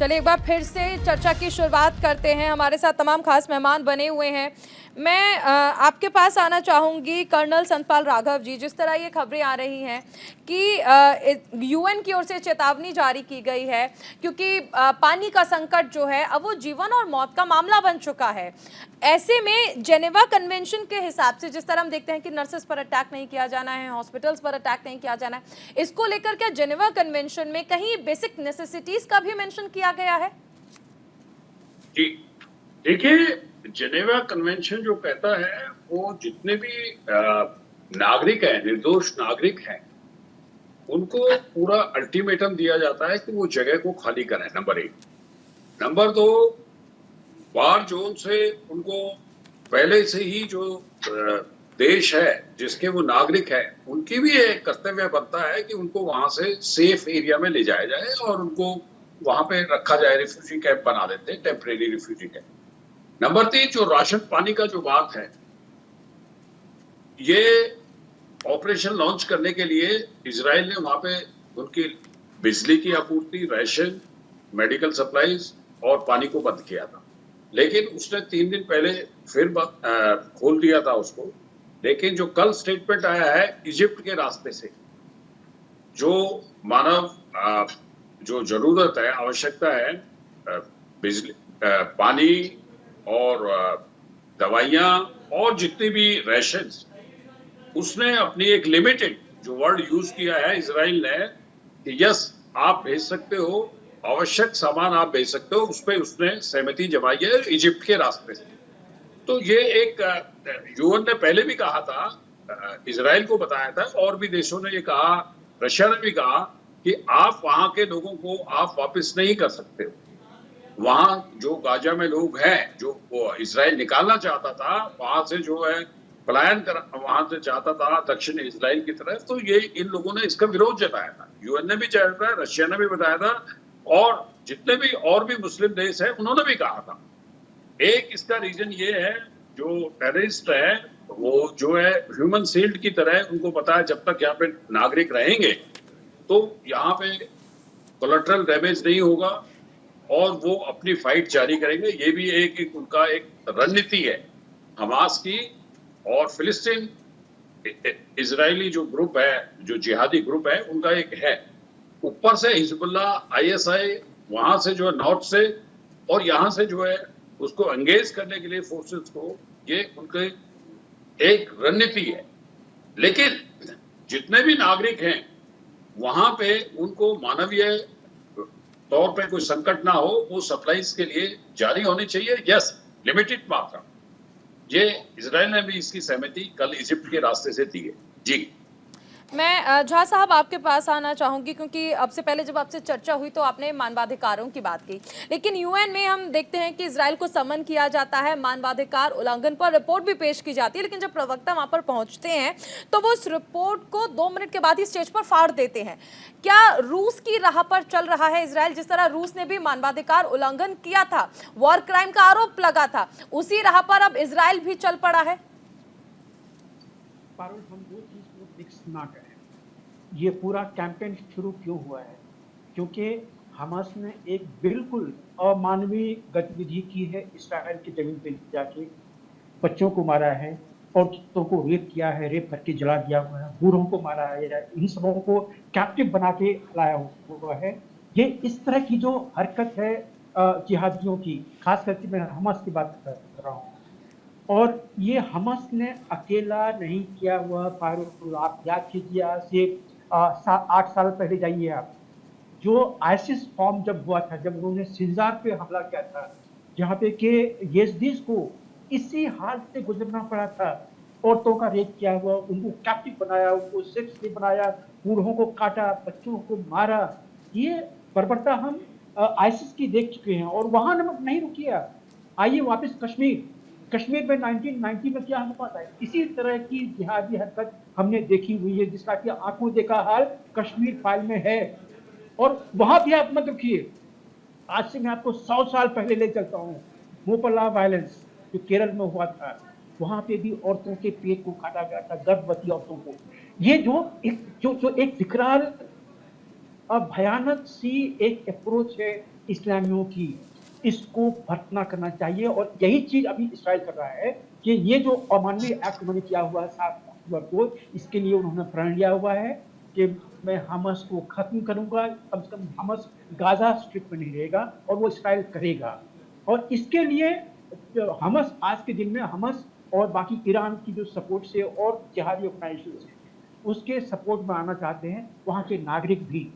चलिए एक बार फिर से चर्चा की शुरुआत करते हैं। हमारे साथ तमाम खास मेहमान बने हुए हैं। मैं आपके पास आना चाहूँगी कर्नल सतपाल राघव जी। जिस तरह ये खबरें आ रही हैं कि यूएन की ओर से चेतावनी जारी की गई है क्योंकि पानी का संकट जो है अब वो जीवन और मौत का मामला बन चुका है। ऐसे में जेनेवा कन्वेंशन के हिसाब से जिस तरह हम देखते हैं कि नर्सेस पर अटैक नहीं किया जाना है, हॉस्पिटल्स पर अटैक नहीं किया जाना है, इसको लेकर क्या जेनेवा कन्वेंशन में कहीं बेसिक नेसेसिटीज का भी मेंशन किया गया है? जी देखिए, जेनेवा कन्वेंशन जो कहता है वो जितने भी नागरिक हैं, निर्दोष नागरिक हैं, उनको पूरा अल्टीमेटम दिया जाता है कि वो जगह को खाली करें, नंबर 1। नंबर 2, वार जोन से उनको पहले से ही जो देश है जिसके वो नागरिक है, उनकी भी एक कर्तव्य बनता है कि उनको वहां से सेफ एरिया में ले जाया जाए और उनको वहां पे रखा जाए। रिफ्यूजी कैंप बना देते हैं, टेम्परेरी रिफ्यूजी कैंप। नंबर 3, जो राशन पानी का जो बात है, ये ऑपरेशन लॉन्च करने के लिए इजराइल ने वहां पे उनकी बिजली की आपूर्ति, राशन, मेडिकल सप्लाईज और पानी को बंद किया था। लेकिन उसने 3 दिन पहले फिर खोल दिया था उसको। लेकिन जो कल स्टेटमेंट आया है इजिप्ट के रास्ते से, जो मानव जो जरूरत है, आवश्यकता है, बिजली, पानी और दवाइयां और जितनी भी रेशंस, उसने अपनी एक लिमिटेड जो वर्ड यूज किया है इजराइल ने कि यस आप भेज सकते हो, आवश्यक सामान आप भेज सकते हो, उस पर उसने सहमति जमाई है इजिप्ट के रास्ते से। तो ये एक यूएन ने पहले भी कहा था, इजराइल को बताया था, और भी देशों ने ये कहा, रशिया ने भी कहा कि आप वहां के लोगों को आप वापस नहीं कर सकते हो। वहां जो गाजा में लोग हैं, जो वो इजराइल निकालना चाहता था, वहां से जो है पलायन कर वहां से चाहता था दक्षिण इजराइल की तरफ, तो ये इन लोगों ने इसका विरोध जताया था। यूएन ने भी चाहा था, रशिया ने भी बताया था, और जितने भी और भी मुस्लिम देश है उन्होंने भी कहा था। एक इसका रीजन ये है, जो टेररिस्ट है वो जो है ह्यूमन शील्ड की तरह, उनको पता है जब तक यहाँ पे नागरिक रहेंगे तो यहाँ पे कोलेटरल डैमेज नहीं होगा और वो अपनी फाइट जारी करेंगे। ये भी एक उनका एक रणनीति है हमास की। और फिलिस्तीन इजरायली जो ग्रुप है, जो जिहादी ग्रुप है, उनका एक है। ऊपर से हिजबुल्ला, आईएसआई, वहां से जो है नॉर्थ से, और यहाँ से जो है उसको एंगेज करने के लिए फोर्सेस को, ये उनके एक रणनीति है। लेकिन जितने भी नागरिक हैं वहां पे उनको मानवीय तौर पे कोई संकट ना हो, वो सप्लाईज के लिए जारी होनी चाहिए। यस, लिमिटेड मात्रा। ये इजराइल ने भी इसकी सहमति कल इजिप्ट के रास्ते से दी है। जी, मैं झा साहब आपके पास आना चाहूंगी क्योंकि अब से पहले जब आपसे चर्चा हुई तो आपने मानवाधिकारों की बात की, लेकिन यूएन में हम देखते हैं कि इजराइल को समन किया जाता है, मानवाधिकार उल्लंघन पर रिपोर्ट भी पेश की जाती है, लेकिन जब प्रवक्ता वहां पर पहुंचते हैं तो वो उस रिपोर्ट को 2 मिनट के बाद ही स्टेज पर फाड़ देते हैं। क्या रूस की राह पर चल रहा है इजराइल? जिस तरह रूस ने भी मानवाधिकार उल्लंघन किया था, वॉर क्राइम का आरोप लगा था, उसी राह पर अब इजराइल भी चल पड़ा है। पारुल, हम दो चीज को फिक्स ना करें। ये पूरा कैंपेन शुरू क्यों हुआ है? क्योंकि हमास ने एक बिल्कुल अमानवीय गतिविधि की है। इस्राइल की जमीन पे जाके बच्चों को मारा है, औरतों को रेप किया है, रेप करके जला दिया हुआ है, बूढ़ों को मारा है, इन सबों को कैप्टिव बना के लाया हुआ है। ये इस तरह की जो हरकत है जिहादियों की, खास करके मैं हमास की बात कर रहा हूँ, और ये हमास ने अकेला नहीं किया हुआ। फारूक, आप याद कीजिए, आज से 8 साल पहले जाइए आप, जो आईसिस फॉर्म जब हुआ था, जब उन्होंने सिंजार पे हमला किया था, जहाँ पे के यज़दीस को इसी हाल से गुजरना पड़ा था। औरतों का रेप किया हुआ, उनको कैप्टिव बनाया, उनको सेक्स बनाया, बूढ़ों को काटा, बच्चों को मारा। ये बर्बरता हम आईसिस की देख चुके हैं, और वहाँ नहीं रुकिया। आइए वापस कश्मीर में 1990 में क्या हुआ था, इसी तरह की जिहादी हरकत हमने देखी हुई है, जिसका कि आंखों देखा हाल कश्मीर फाइल में है। और वहां भी आप मत रुकिए। आज से मैं आपको 100 साल पहले ले चलता हूँ। मोपला वायलेंस जो केरल में हुआ था, वहां पे भी औरतों के पेट को काटा गया था, गर्भवती औरतों को। ये जो एक विकराल भयानक सी एक अप्रोच है इस्लामियों की, इसको बर्तना करना चाहिए। और यही चीज अभी इसराइल कर रहा है कि ये जो अमानवीय एक्ट उन्होंने किया हुआ है 7 अक्टूबर को, इसके लिए उन्होंने प्रण लिया हुआ है कि मैं हमास को खत्म करूंगा, कम से कम हमास गाजा स्ट्रिप में नहीं रहेगा, और वो इसराइल करेगा। और इसके लिए हमास आज के दिन में हमास और बाकी ईरान की जो सपोर्ट से और जिहादी ऑर्गेनाइजेशन से उसके सपोर्ट में आना चाहते हैं वहां के नागरिक भी।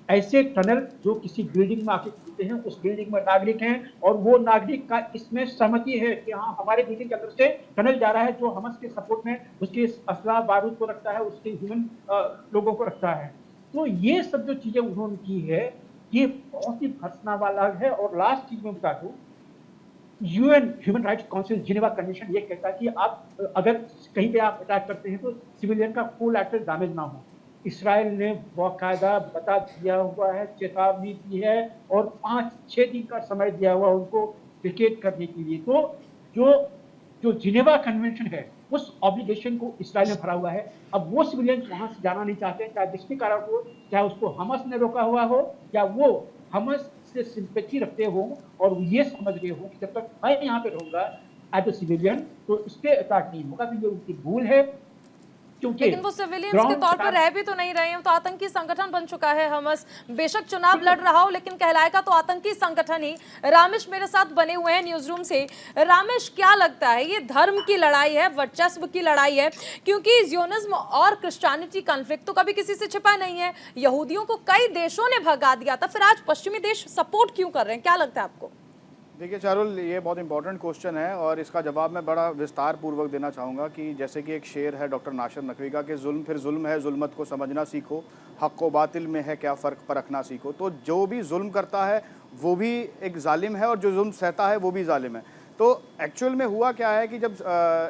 ऐसे टनल जो किसी बिल्डिंग में आके खुलते हैं, उस बिल्डिंग में नागरिक हैं और वो नागरिक का इसमें सहमति है कि हाँ हमारे बिल्डिंग के अंदर से टनल जा रहा है जो हमास के सपोर्ट में उसके असला बारूद को रखता है, उसके ह्यूमन लोगों को रखता है। तो ये सब जो चीजें उन्होंने की है ये बहुत ही भर्त्सना वाला है। और लास्ट चीज में बता दूं, UN human rights council Geneva convention ये कहता है कि आप अगर कहीं पे आप अटैक करते हैं तो सिविलियन का कोलैटरल डैमेज ना हो। इसराइल ने बाकायदा बता दिया हुआ है, चेतावनी दी है और 5-6 दिन का समय दिया हुआ उनको विकेट करने के लिए। तो जो जिनेवा कन्वेंशन है उस ऑब्लिगेशन को इसराइल ने भरा हुआ है। अब वो सिविलियन वहां से जाना नहीं चाहते, चाहे जिसके कारण हो, चाहे उसको हमास ने रोका हुआ हो या वो हमास से सिंपैथी रखते हो और ये समझ रहे हो कि जब तक मैं यहाँ पे रहूंगा एज ए सिविलियन तो इस पे अटैक नहीं होगा। तो ये उनकी भूल है, क्योंकि लेकिन वो सिविलियंस के तौर पर रह भी तो नहीं रहे हैं, तो आतंकी संगठन बन चुका है हमास। बेशक चुनाव लड़ रहा हो लेकिन कहलाएगा तो आतंकी संगठन ही। रामेश मेरे साथ बने हुए हैं न्यूज रूम से। रामेश, क्या लगता है ये धर्म की लड़ाई है, वर्चस्व की लड़ाई है? क्योंकि ज़ियोनिज्म और क्रिश्चियनिटी कॉन्फ्लिक्ट तो कभी किसी से छिपा नहीं है। यहूदियों को कई देशों ने भगा दिया था, फिर आज पश्चिमी देश सपोर्ट क्यों कर रहे हैं? क्या लगता है आपको? देखिए चारुल, ये बहुत इंपॉर्टेंट क्वेश्चन है और इसका जवाब मैं बड़ा विस्तार पूर्वक देना चाहूँगा कि जैसे कि एक शेर है डॉक्टर नासिर नकवी का कि जुल्म फिर जुल्म है, जुल्मत को समझना सीखो, हक़ व बातिल में है क्या फ़र्क परखना सीखो। तो जो भी जुल्म करता है वो भी एक जालिम है और जो जुल्म सहता है वो भी जालिम है। तो एक्चुअल में हुआ क्या है कि जब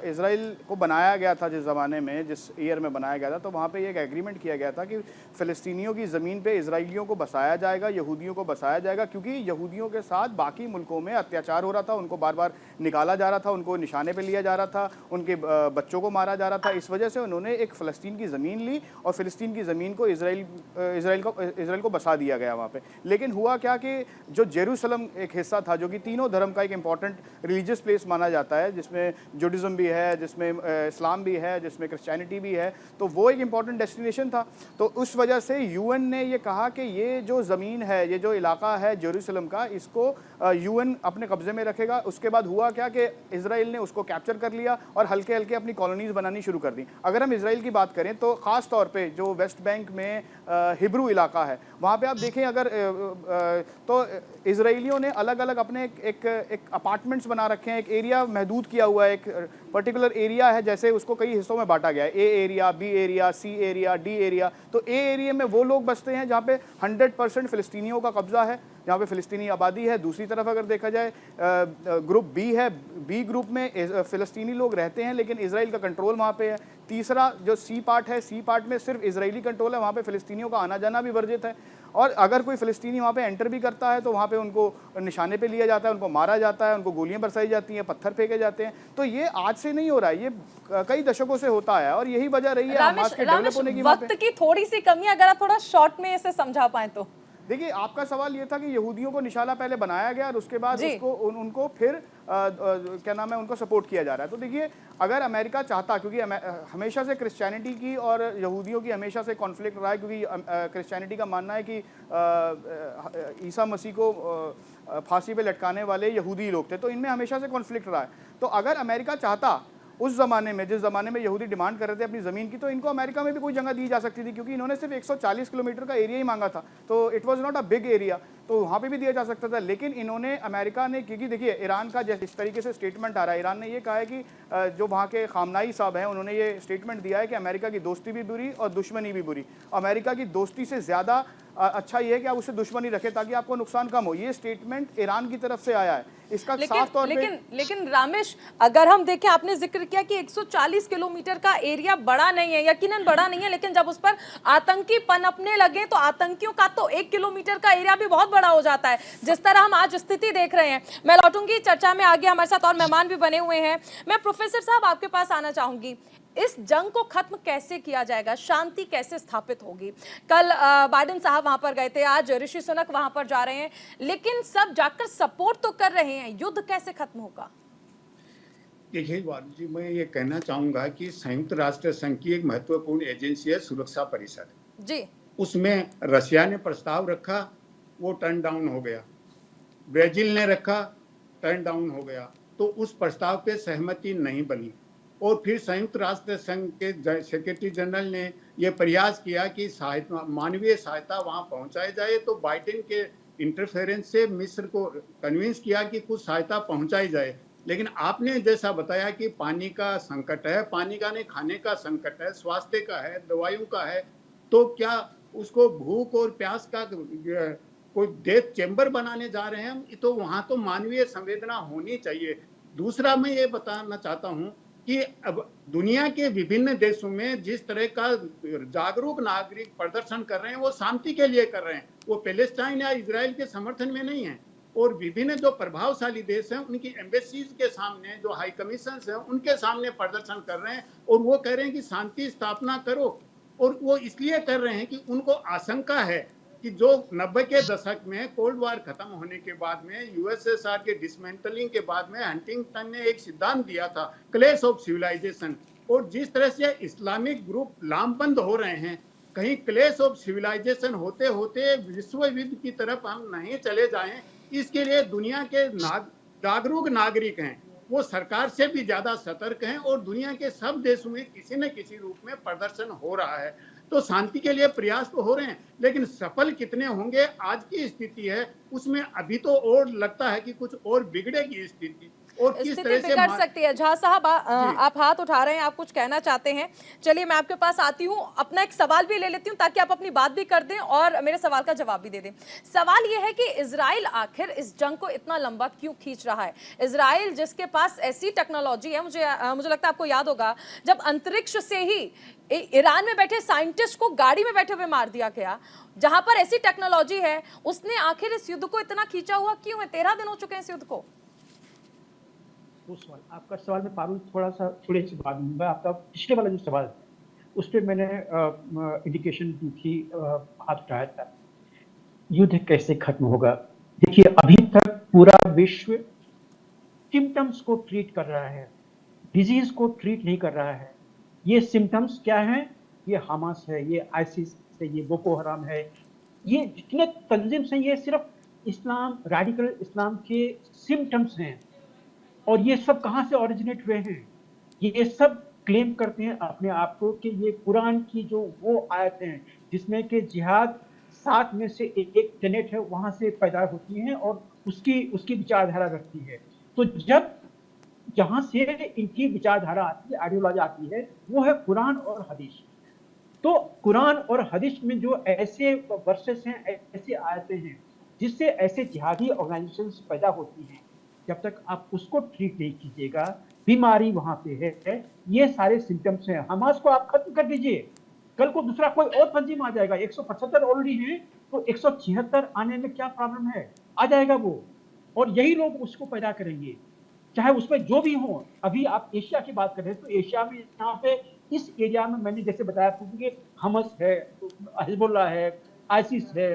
इज़राइल को बनाया गया था, जिस ज़माने में, जिस ईयर में बनाया गया था, तो वहाँ पे एक एग्रीमेंट किया गया था कि फ़िलिस्तीनियों की ज़मीन पे इज़राइलियों को बसाया जाएगा, यहूदियों को बसाया जाएगा, क्योंकि यहूदियों के साथ बाकी मुल्कों में अत्याचार हो रहा था, उनको बार बार निकाला जा रहा था, उनको निशाने पर लिया जा रहा था, उनके बच्चों को मारा जा रहा था। इस वजह से उन्होंने एक फ़लस्तीन की ज़मीन ली और फ़िलिस्तीन की ज़मीन को इज़राइल को बसा दिया गया वहाँ पर। लेकिन हुआ क्या कि जो जेरूसलम एक हिस्सा था जो कि तीनों धर्म का एक इंपॉर्टेंट रिलीजियस प्लेस माना जाता है, जिसमें जुडिज़म भी है, जिसमें इस्लाम भी है, जिसमें क्रिश्चियनिटी भी है, तो वो एक इंपॉर्टेंट डेस्टिनेशन था। तो उस वजह से यूएन ने ये कहा कि ये जो ज़मीन है, ये जो इलाका है जेरूसलम का, इसको यूएन अपने कब्ज़े में रखेगा। उसके बाद हुआ क्या कि इज़राइल ने उसको कैप्चर कर लिया और हल्के हल्के अपनी कॉलोनीज़ बनानी शुरू कर दी। अगर हम इज़राइल की बात करें तो ख़ास तौर पे जो वेस्ट बैंक में हिब्रू इलाका है, वहाँ पे आप देखें अगर तो इज़राइलियों ने अलग अलग अपने एक अपार्टमेंट्स बना रखे हैं, एक एरिया महदूद किया हुआ है, एक पर्टिकुलर एरिया है, जैसे उसको कई हिस्सों में बांटा गया है, ए एरिया, बी एरिया, सी एरिया, डी एरिया। तो ए एरिया में वो लोग बसते हैं जहाँ पे 100% फ़िलिस्तीनियों का कब्ज़ा है, जहाँ पे फ़िलिस्तीनी आबादी है। दूसरी तरफ अगर देखा जाए ग्रुप बी है, बी ग्रुप में फ़िलिस्तीनी लोग रहते हैं लेकिन इज़राइल का कंट्रोल वहाँ पे है। तीसरा जो सी पार्ट है, सी पार्ट में सिर्फ इज़राइली कंट्रोल है, वहाँ पे फ़िलिस्तीनियों का आना जाना भी वर्जित है। और अगर कोई फ़िलिस्तीनी वहाँ पे एंटर भी करता है तो वहाँ पे उनको निशाने पे लिया जाता है, उनको मारा जाता है, उनको गोलियां बरसाई जाती हैं, पत्थर फेंके जाते हैं। तो ये आज से नहीं हो रहा है, ये कई दशकों से होता है और यही वजह रही है हमास के डेवलप होने की। वक्त की थोड़ी सी कमी, अगर आप थोड़ा शॉर्ट में इसे समझा पाएं तो। देखिए, आपका सवाल ये था कि यहूदियों को निशाना पहले बनाया गया और उसके बाद उसको उनको फिर क्या नाम है, उनको सपोर्ट किया जा रहा है। तो देखिए, अगर अमेरिका चाहता, क्योंकि हमेशा से क्रिश्चियनिटी की और यहूदियों की हमेशा से कॉन्फ्लिक्ट रहा है, क्योंकि क्रिश्चियनिटी का मानना है कि ईसा मसीह को फांसी पे लटकाने वाले यहूदी लोग थे, तो इनमें हमेशा से कॉन्फ्लिक्ट रहा है। तो अगर अमेरिका चाहता उस ज़माने में, जिस ज़माने में यहूदी डिमांड कर रहे थे अपनी ज़मीन की, तो इनको अमेरिका में भी कोई जगह दी जा सकती थी, क्योंकि इन्होंने सिर्फ 140 किलोमीटर का एरिया ही मांगा था। तो it was not a big area, तो वहाँ पे भी दिया जा सकता था। लेकिन इन्होंने, अमेरिका ने, क्योंकि देखिए ईरान का जैसे इस तरीके से स्टेटमेंट आ रहा है, ईरान ने ये कहा है कि जो वहाँ के खामनाई साहब हैं, उन्होंने ये स्टेटमेंट दिया है कि अमेरिका की दोस्ती भी बुरी और दुश्मनी भी बुरी। अमेरिका की दोस्ती से ज़्यादा अच्छा ये है कि आप उससे दुश्मनी रखें ताकि आपको नुकसान कम हो। ये स्टेटमेंट ईरान की तरफ से आया है। इसका साफ तौर पे लेकिन रामेश, अगर हम देखें, आपने जिक्र किया कि 140 किलोमीटर का एरिया बड़ा नहीं है, यकीनन बड़ा नहीं है, लेकिन जब उस पर आतंकी पनपने लगे तो आतंकियों का तो 1 किलोमीटर का एरिया भी बहुत बड़ा हो जाता है, जिस तरह हम आज स्थिति देख रहे हैं। मैं लौटूंगी चर्चा में आगे, हमारे साथ और मेहमान भी बने हुए हैं। मैं प्रोफेसर साहब आपके पास आना चाहूंगी। इस जंग को खत्म कैसे किया जाएगा, शांति कैसे स्थापित होगी? कल बाइडेन साहब वहां पर गए थे, आज ऋषि सुनक वहां पर जा रहे हैं, लेकिन सब जाकर सपोर्ट तो कर रहे हैं, युद्ध कैसे खत्म होगा? देखिए वारू जी, मैं ये कहना चाहूंगा कि संयुक्त राष्ट्र संघ की एक महत्वपूर्ण एजेंसी है सुरक्षा परिषद जी। उसमें रशिया ने प्रस्ताव रखा, वो टर्न डाउन हो गया। ब्राजील ने रखा, टर्न डाउन हो गया। तो उस प्रस्ताव पे सहमति नहीं बनी और फिर संयुक्त राष्ट्र संघ के सेक्रेटरी जनरल ने यह प्रयास किया कि मानवीय सहायता वहां पहुंचाई जाए। तो बाइडेन के इंटरफेरेंस से मिस्र को कन्विंस किया कि कुछ सहायता पहुंचाई जाए। लेकिन आपने जैसा बताया कि पानी का संकट है, पानी का नहीं, खाने का संकट है, स्वास्थ्य का है, दवाइयों का है, तो क्या उसको भूख और प्यास का कोई डेथ चेंबर बनाने जा रहे हैं हम? तो वहां तो मानवीय संवेदना होनी चाहिए। दूसरा मैं ये बताना चाहता हूं कि अब दुनिया के विभिन्न देशों में जिस तरह का जागरूक नागरिक प्रदर्शन कर रहे हैं वो शांति के लिए कर रहे हैं, वो पैलेस्टाइन या इजराइल के समर्थन में नहीं है। और विभिन्न जो प्रभावशाली देश हैं उनकी एम्बेसीज के सामने, जो हाई कमीशन हैं उनके सामने प्रदर्शन कर रहे हैं और वो कह रहे हैं कि शांति स्थापना करो। और वो इसलिए कर रहे हैं कि उनको आशंका है कि जो 90 के दशक में कोल्ड वॉर खत्म होने के बाद में यूएसएसआर के डिसमेंटलिंग के बाद में हंटिंगटन ने एक सिद्धांत दिया था, क्लैश ऑफ सिविलाइजेशन। और जिस तरह से इस्लामिक ग्रुप लामबंद हो रहे हैं, कहीं क्लैश ऑफ सिविलाइजेशन होते होते विश्व युद्ध की तरफ हम नहीं चले जाएं, इसके लिए दुनिया के जागरूक नागरिक हैं, वो सरकार से भी ज्यादा सतर्क हैं और दुनिया के सब देशों में किसी न किसी रूप में प्रदर्शन हो रहा है। तो शांति के लिए प्रयास तो हो रहे हैं, लेकिन सफल कितने होंगे आज की स्थिति है उसमें अभी तो और लगता है कि कुछ और बिगड़ेगी स्थिति। और किस तरह से बिगड़ सकती है। झा साहब आप हाथ उठा रहे हैं, आप कुछ कहना चाहते हैं, चलिए मैं आपके पास आती हूँ, अपना एक सवाल भी ले लेती हूँ ताकि आप अपनी बात भी कर दें और मेरे सवाल का जवाब भी दे दें। सवाल यह है कि इजराइल आखिर इस जंग को इतना लंबा क्यों खींच रहा है? इजराइल जिसके पास ऐसी टेक्नोलॉजी है, मुझे लगता है आपको याद होगा जब अंतरिक्ष से ही ईरान में बैठे साइंटिस्ट को गाड़ी में बैठे हुए मार दिया गया, जहां पर ऐसी टेक्नोलॉजी है, उसने आखिर इस युद्ध को इतना खींचा हुआ क्यों है? 13 दिन हो चुके हैं इस युद्ध को। वो सवाल, आपका सवाल में पारुल थोड़े से बाद दूंगा। आपका पिछले वाला जो सवाल उस पर मैंने इंडिकेशन दी थी, हाथ उठाया था, युद्ध कैसे खत्म होगा। देखिए अभी तक पूरा विश्व सिम्टम्स को ट्रीट कर रहा है, डिजीज को ट्रीट नहीं कर रहा है। ये सिम्टम्स क्या हैं? ये हमास है, ये आईसिस है, ये बोको हराम है, ये जितने तंजीम्स हैं ये सिर्फ इस्लाम, रेडिकल इस्लाम के सिम्टम्स हैं। और ये सब कहाँ से ओरिजिनेट हुए हैं? ये सब क्लेम करते हैं अपने आप को कि ये कुरान की जो वो आयत हैं जिसमें कि जिहाद 7 में से एक टेनेट है, वहाँ से पैदा होती हैं और उसकी विचारधारा रखती है। तो जब जहाँ से इनकी विचारधारा आती है, आइडियोलॉजी आती है, वो है कुरान और हदीस। तो कुरान और हदीस में जो ऐसे वर्सेस हैं, ऐसे आयतें हैं जिससे ऐसे जिहादी ऑर्गेनाइजेशंस पैदा होती हैं, जब तक आप उसको ट्रीट नहीं कीजिएगा, बीमारी वहां पे है। ये सारे सिम्टम्स हैं। हमास को आप खत्म कर दीजिए, कल को दूसरा कोई और तंजीम आ जाएगा। 175 ऑलरेडी है, तो 176 आने में क्या प्रॉब्लम है? आ जाएगा वो, और यही लोग उसको पैदा करेंगे, चाहे उसमें जो भी हो। अभी आप एशिया की बात कर रहे हैं, तो एशिया में यहाँ पे इस एरिया में मैंने जैसे बताया कि हमस है, हिजबुल्लाह है, आईसिस है,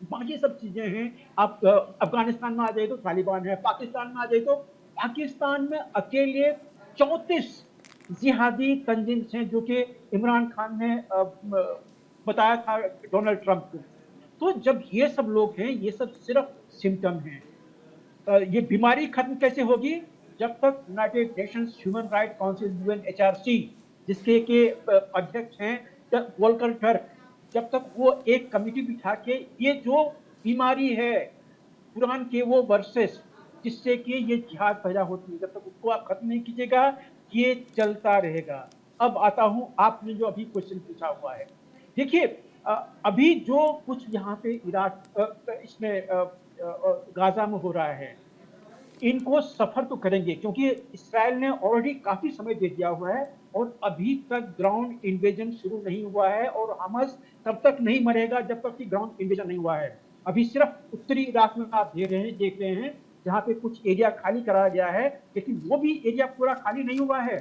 बाकी सब चीजें हैं। आप अफगानिस्तान में आ जाए तो तालिबान है, पाकिस्तान में आ जाए तो पाकिस्तान में अकेले 34 जिहादी तंजीम्स हैं जो कि इमरान खान ने बताया था डोनाल्ड ट्रंप को। तो जब ये सब लोग हैं, ये सब सिर्फ सिम्टम हैं। ये बीमारी खत्म कैसे होगी? जब तक United Nations human right council UNHRC जिसके के अध्यक्ष हैं वोल्कर टर्क, जब तक वो एक कमिटी बिठा के ये जो बीमारी है कुरान के वो वर्सेस जिससे कि ये जिहाद पैदा होती है, जब तक उसको आप खत्म नहीं कीजिएगा ये चलता रहेगा। अब आता हूं आपने जो अभी क्वेश्चन पूछा हुआ है। देखिए अभी जो कुछ यहाँ पे इराक इसमें गाजा में हो रहा है, इनको सफर तो करेंगे क्योंकि इसराइल ने ऑलरेडी काफी समय दे दिया हुआ है और अभी तक ग्राउंड इन्वेजन शुरू नहीं हुआ है। और हमास तब तक नहीं मरेगा जब तक कि ग्राउंड इन्वेजन नहीं हुआ है। अभी सिर्फ उत्तरी इराक में आप देख रहे हैं जहाँ पे कुछ एरिया खाली कराया गया है, लेकिन वो भी एरिया पूरा खाली नहीं हुआ है।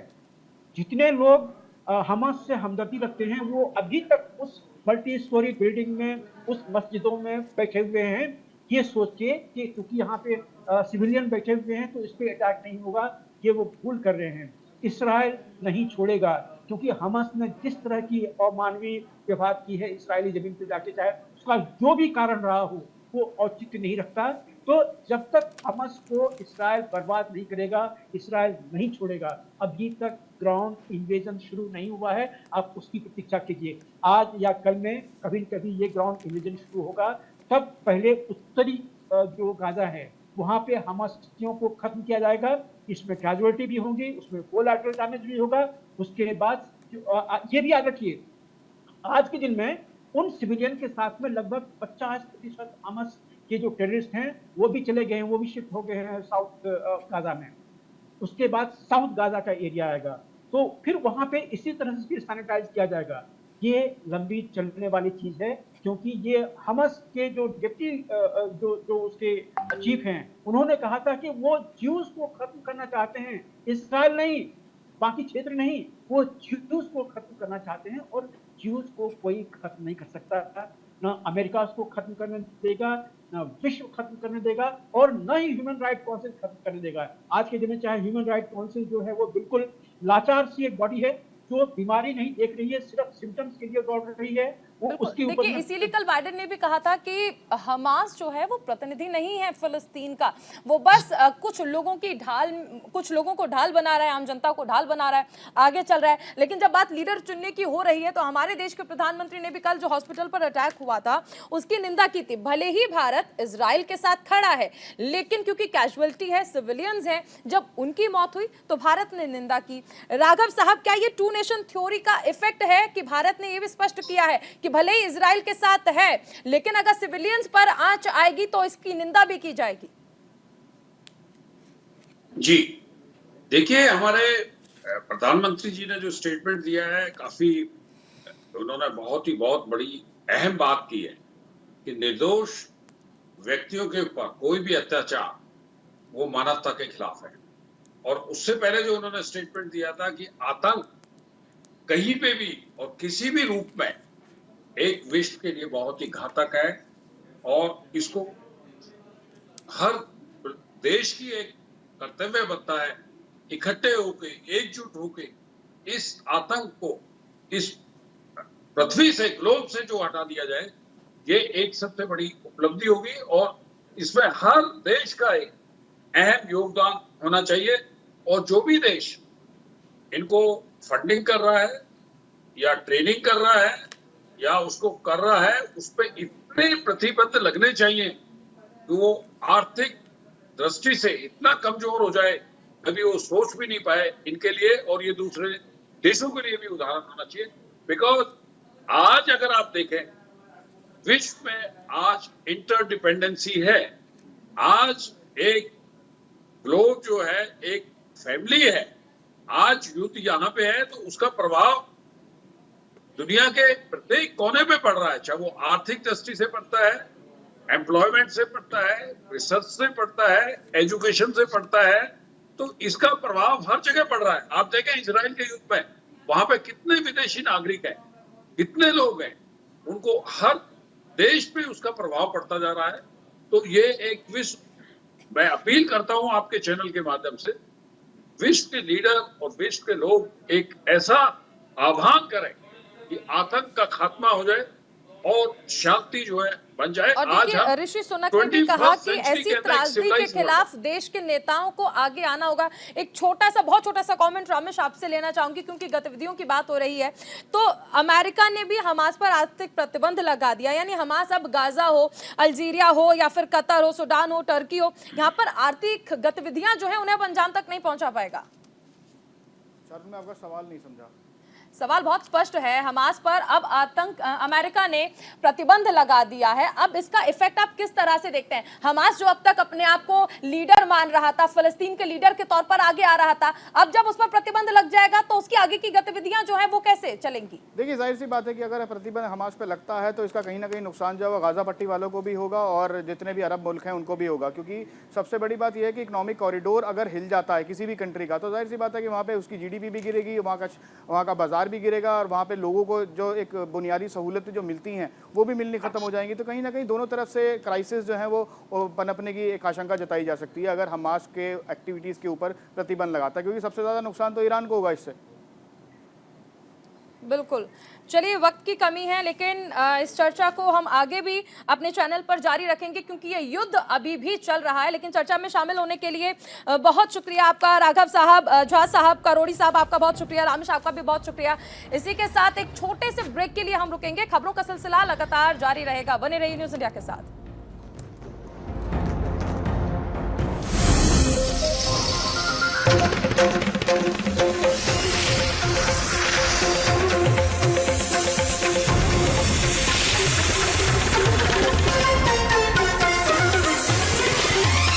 जितने लोग हमास से हमदर्दी रखते हैं, वो अभी तक उस मल्टी स्टोरी बिल्डिंग में, उस मस्जिदों में बैठे हुए हैं, ये सोच के कि क्योंकि यहाँ पे सिविलियन बैठे हुए हैं तो इस पे अटैक नहीं होगा, ये वो भूल कर रहे हैं। इसराइल नहीं छोड़ेगा, क्योंकि हमास ने जिस तरह की अमानवीय व्यवहार की है इसराइली जमीन पे जाके, चाहे उसका जो भी कारण रहा हो, वो औचित्य नहीं रखता। तो जब तक हमास को इसराइल बर्बाद नहीं करेगा, इसराइल नहीं छोड़ेगा। अभी तक ग्राउंड इन्वेजन शुरू नहीं हुआ है, आप उसकी प्रतीक्षा कीजिए। आज या कल में कभी न कभी ये ग्राउंड इन्वेजन शुरू होगा। तब पहले उत्तरी जो गाजा है वहां पे हमासियों को खत्म किया जाएगा, इसमें कैजुअलिटी भी होंगी, उसमें कोलैटरल डैमेज भी होगा। उसके बाद ये भी याद रखिए, आज के दिन में उन सिविलियन के साथ में लगभग 50% हमास के जो टेररिस्ट हैं वो भी चले गए हैं, वो भी शिफ्ट हो गए हैं साउथ गाजा में। उसके बाद साउथ गाजा का एरिया आएगा, तो फिर वहां पे इसी तरह से सैनिटाइज किया जाएगा। ये लंबी चलने वाली चीज है, क्योंकि ये हमास के जो डिप्टी जो उसके चीफ हैं, उन्होंने कहा था कि वो ज्यूज को खत्म करना चाहते हैं, इसराइल नहीं, बाकी क्षेत्र नहीं, वो ज्यूज को खत्म करना चाहते हैं। और ज्यूज को कोई खत्म नहीं कर सकता, ना अमेरिका उसको खत्म करने देगा, ना विश्व खत्म करने देगा, और न ही ह्यूमन राइट काउंसिल खत्म करने देगा। आज के दिन में चाहे ह्यूमन राइट काउंसिल जो है वो बिल्कुल लाचार सी एक बॉडी है, जो बीमारी नहीं देख रही है, सिर्फ सिम्टम्स के लिए दौड़ रही है। वो उसके ऊपर देखिए, इसीलिए कल बाइडेन ने भी कहा था कि हमास जो है वो प्रतिनिधि नहीं है फिलिस्तीन का, वो बस कुछ लोगों को ढाल बना रहा है, आम जनता को ढाल बना रहा है, आगे चल रहा है। लेकिन जब बात लीडर चुनने की हो रही है तो हमारे देश के प्रधानमंत्री ने भी कल जो हॉस्पिटल पर अटैक हुआ था उसकी निंदा की थी। भले ही भारत इजराइल के साथ खड़ा है, लेकिन क्योंकि कैजुअलिटी है, सिविलियंस हैं, जब उनकी मौत हुई तो भारत ने निंदा की। राघव साहब, क्या ये टू नेशन थ्योरी का इफेक्ट है कि भारत ने यह भी स्पष्ट किया है कि भले ही इजराइल के साथ है, लेकिन अगर सिविलियंस पर आंच आएगी तो इसकी निंदा भी की जाएगी? जी देखिए, हमारे प्रधानमंत्री जी ने जो स्टेटमेंट दिया है, काफी उन्होंने बहुत बड़ी अहम बात की है कि निर्दोष व्यक्तियों के ऊपर कोई भी अत्याचार वो मानवता के खिलाफ है। और उससे पहले जो उन्होंने स्टेटमेंट दिया था कि आतंक कहीं पे भी और किसी भी रूप में एक विश्व के लिए बहुत ही घातक है, और इसको हर देश की एक कर्तव्य बनता है इकट्ठे होके, एकजुट होके इस आतंक को इस पृथ्वी से, ग्लोब से जो हटा दिया जाए, ये एक सबसे बड़ी उपलब्धि होगी। और इसमें हर देश का एक अहम योगदान होना चाहिए। और जो भी देश इनको फंडिंग कर रहा है या ट्रेनिंग कर रहा है या उसको कर रहा है, उस पर इतने प्रतिबंध लगने चाहिए कि वो आर्थिक दृष्टि से इतना कमजोर हो जाए, कभी वो सोच भी नहीं पाए इनके लिए, और ये दूसरे देशों के लिए भी उदाहरण होना चाहिए। बिकॉज आज अगर आप देखें, विश्व में आज इंटरडिपेंडेंसी है। आज एक ग्लोब जो है, एक फैमिली है। आज युद्ध यहाँ पे है तो उसका प्रभाव दुनिया के प्रत्येक कोने पे पड़ रहा है, चाहे वो आर्थिक दृष्टि से पड़ता है, एम्प्लॉयमेंट से पड़ता है, रिसर्च से पड़ता है, एजुकेशन से पड़ता है। तो इसका प्रभाव हर जगह पड़ रहा है। आप देखें इजराइल के युद्ध में वहां पे कितने विदेशी नागरिक हैं, कितने लोग हैं, उनको हर देश पे उसका प्रभाव पड़ता जा रहा है। तो ये एक विश्व, मैं अपील करता हूं आपके चैनल के माध्यम से, विश्व के लीडर और विश्व के लोग एक ऐसा आह्वान करें कि आतंक का खात्मा हो जाए और शांति जो है बन जाए। और आज देखिए, ऋषि सुनक ने भी कहा कि ऐसी त्रासदी के खिलाफ देश के नेताओं को आगे आना होगा। एक बहुत छोटा सा कमेंट रामेश आपसे लेना चाहूंगी, क्योंकि गतिविधियों की बात हो रही है। तो अमेरिका ने भी हमास पर आर्थिक प्रतिबंध लगा दिया, यानी हमास अब गाजा हो, अल्जीरिया हो, या फिर कतर हो, सूडान हो, टर्की हो, यहाँ पर आर्थिक गतिविधियां जो है उन्हें अब अंजाम तक नहीं पहुंचा पाएगा। सर, मैं आपका सवाल नहीं समझा। सवाल बहुत स्पष्ट है, हमास पर अब अमेरिका ने प्रतिबंध लगा दिया है। अब इसका इफेक्ट आप किस तरह से देखते हैं? हमास जो अब तक अपने आप को लीडर मान रहा था, फिलिस्तीन के लीडर के तौर पर आगे आ रहा था, अब जब उस पर प्रतिबंध लग जाएगा तो उसकी आगे की गतिविधियां जो है वो कैसे चलेंगी? देखिए, जाहिर सी बात है कि अगर प्रतिबंध हमास पे लगता है तो इसका कहीं ना कहीं नुकसान जो है गाजा पट्टी वालों को भी होगा और जितने भी अरब मुल्क हैं उनको भी होगा। क्योंकि सबसे बड़ी बात यह है कि इकोनॉमिक कॉरिडोर अगर हिल जाता है किसी भी कंट्री का, तो जाहिर सी बात है कि वहाँ पे उसकी GDP भी गिरेगी, वहाँ का बाजार बाजार भी गिरेगा और वहाँ पे लोगों को जो एक बुनियादी सहूलतें जो मिलती हैं वो भी मिलनी खत्म हो जाएंगी। तो कहीं ना कहीं दोनों तरफ से क्राइसिस जो है वो पनपने की एक आशंका जताई जा सकती है अगर हमास के एक्टिविटीज़ के ऊपर प्रतिबंध लगाता है, क्योंकि सबसे ज़्यादा नुकसान तो ईरान को होगा इससे। बिल्कुल। चलिए, वक्त की कमी है, लेकिन इस चर्चा को हम आगे भी अपने चैनल पर जारी रखेंगे क्योंकि ये युद्ध अभी भी चल रहा है। लेकिन चर्चा में शामिल होने के लिए बहुत शुक्रिया आपका राघव साहब, झा साहब, करोड़ी साहब, आपका बहुत शुक्रिया, रामेश आपका भी बहुत शुक्रिया। इसी के साथ एक छोटे से ब्रेक के लिए हम रुकेंगे। खबरों का सिलसिला लगातार जारी रहेगा, बने रहिए न्यूज़ इंडिया के साथ।